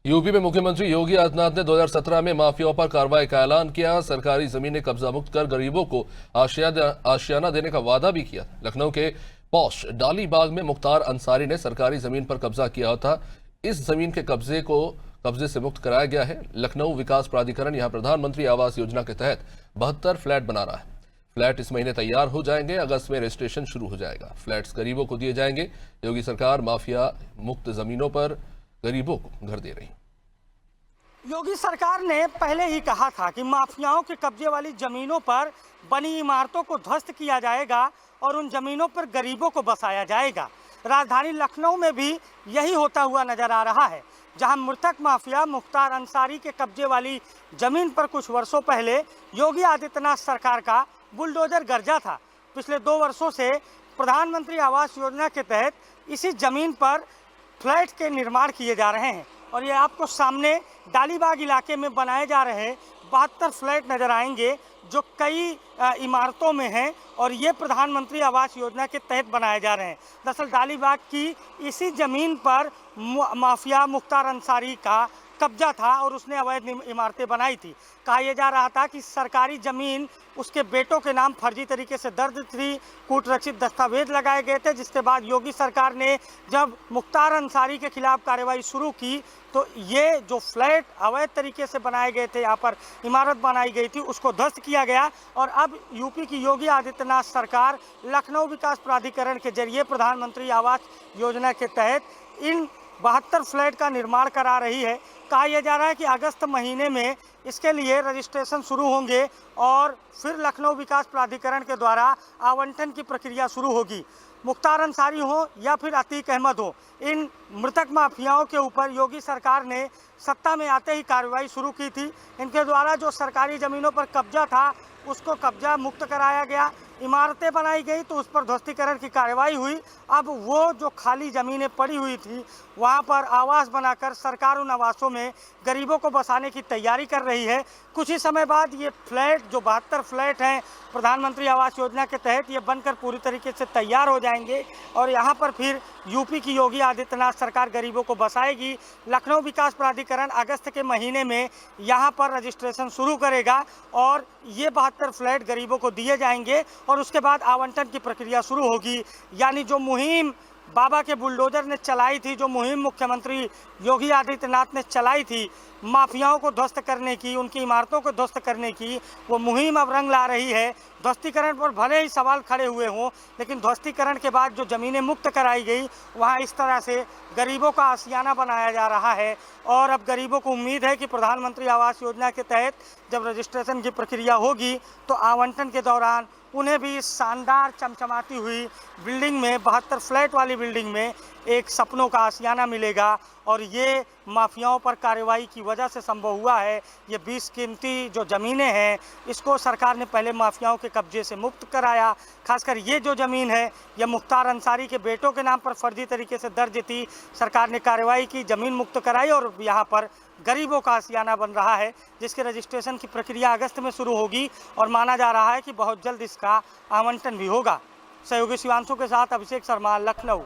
UP में मुख्यमंत्री योगी आदित्यनाथ ने 2017 में माफियाओं पर कार्रवाई का ऐलान किया। सरकारी जमीनें कब्जा मुक्त कर गरीबों को आशियाना देने का वादा भी किया। लखनऊ के पौष डालीबाग में मुख्तार अंसारी ने सरकारी जमीन पर कब्जा किया था। इस जमीन के कब्जे से मुक्त कराया गया है। लखनऊ विकास प्राधिकरण यहां प्रधानमंत्री आवास योजना के तहत 72 फ्लैट बना रहा है। फ्लैट इस महीने तैयार हो जाएंगे। अगस्त में रजिस्ट्रेशन शुरू हो जाएगा। फ्लैट्स गरीबों को दिए जाएंगे। योगी सरकार माफिया मुक्त जमीनों पर गरीबों को घर दे रही। योगी सरकार ने पहले ही कहा था कि माफियाओं के कब्जे वाली जमीनों पर बनी इमारतों को ध्वस्त किया जाएगा और उन जमीनों पर गरीबों को बसाया जाएगा। राजधानी लखनऊ में भी यही होता हुआ नजर आ रहा है, जहां मृतक माफिया मुख्तार अंसारी के कब्जे वाली जमीन पर कुछ वर्षों पहले योगी आदित्यनाथ सरकार का बुलडोजर गरजा था। पिछले 2 वर्षों से प्रधानमंत्री आवास योजना के तहत इसी जमीन पर फ्लैट के निर्माण किए जा रहे हैं और ये आपको सामने डालीबाग इलाके में बनाए जा रहे 72 फ्लैट नजर आएंगे, जो कई इमारतों में हैं और ये प्रधानमंत्री आवास योजना के तहत बनाए जा रहे हैं। दरअसल डालीबाग की इसी जमीन पर माफिया मुख्तार अंसारी का कब्जा था और उसने अवैध इमारतें बनाई थी। कहा यह जा रहा था कि सरकारी जमीन उसके बेटों के नाम फर्जी तरीके से दर्ज थी, कूट रचित दस्तावेज लगाए गए थे, जिसके बाद योगी सरकार ने जब मुख्तार अंसारी के खिलाफ कार्रवाई शुरू की तो ये जो फ्लैट अवैध तरीके से बनाए गए थे, यहाँ पर इमारत बनाई गई थी, उसको ध्वस्त किया गया। और अब यूपी की योगी आदित्यनाथ सरकार लखनऊ विकास प्राधिकरण के जरिए प्रधानमंत्री आवास योजना के तहत इन 72 फ्लैट का निर्माण करा रही है। कहा यह जा रहा है कि अगस्त महीने में इसके लिए रजिस्ट्रेशन शुरू होंगे और फिर लखनऊ विकास प्राधिकरण के द्वारा आवंटन की प्रक्रिया शुरू होगी। मुख्तार अंसारी हो या फिर अतीक अहमद हो, इन मृतक माफियाओं के ऊपर योगी सरकार ने सत्ता में आते ही कार्रवाई शुरू की थी। इनके द्वारा जो सरकारी ज़मीनों पर कब्जा था उसको कब्जा मुक्त कराया गया, इमारतें बनाई गई तो उस पर ध्वस्तीकरण की कार्रवाई हुई। अब वो जो खाली ज़मीनें पड़ी हुई थी वहाँ पर आवास बनाकर सरकार उन आवासों में गरीबों को बसाने की तैयारी कर रही है। कुछ ही समय बाद ये फ्लैट जो 72 फ्लैट हैं प्रधानमंत्री आवास योजना के तहत, ये बनकर पूरी तरीके से तैयार हो जाएंगे और यहाँ पर फिर यूपी की योगी आदित्यनाथ सरकार गरीबों को बसाएगी। लखनऊ विकास प्राधिकरण अगस्त के महीने में यहाँ पर रजिस्ट्रेशन शुरू करेगा और ये 72 फ्लैट गरीबों को दिए जाएंगे और उसके बाद आवंटन की प्रक्रिया शुरू होगी। यानी जो मुहिम बाबा के बुलडोजर ने चलाई थी, जो मुहिम मुख्यमंत्री योगी आदित्यनाथ ने चलाई थी माफियाओं को ध्वस्त करने की, उनकी इमारतों को ध्वस्त करने की, वो मुहिम अब रंग ला रही है। ध्वस्तीकरण पर भले ही सवाल खड़े हुए हों, लेकिन ध्वस्तीकरण के बाद जो ज़मीनें मुक्त कराई गई वहाँ इस तरह से गरीबों का आशियाना बनाया जा रहा है। और अब गरीबों को उम्मीद है कि प्रधानमंत्री आवास योजना के तहत जब रजिस्ट्रेशन की प्रक्रिया होगी तो आवंटन के दौरान उन्हें भी शानदार चमचमाती हुई बिल्डिंग में, 72 फ्लैट वाली बिल्डिंग में एक सपनों का आशियाना मिलेगा। और ये माफियाओं पर कार्रवाई की वजह से संभव हुआ है। ये 20 कीमती जो ज़मीनें हैं इसको सरकार ने पहले माफियाओं के कब्जे से मुक्त कराया। खासकर ये जो ज़मीन है ये मुख्तार अंसारी के बेटों के नाम पर फर्जी तरीके से दर्ज थी। सरकार ने कार्रवाई की, ज़मीन मुक्त कराई और यहाँ पर गरीबों का आशियाना बन रहा है, जिसके रजिस्ट्रेशन की प्रक्रिया अगस्त में शुरू होगी और माना जा रहा है कि बहुत जल्द इसका आवंटन भी होगा। सहयोगी शिवांशु के साथ अभिषेक शर्मा, लखनऊ।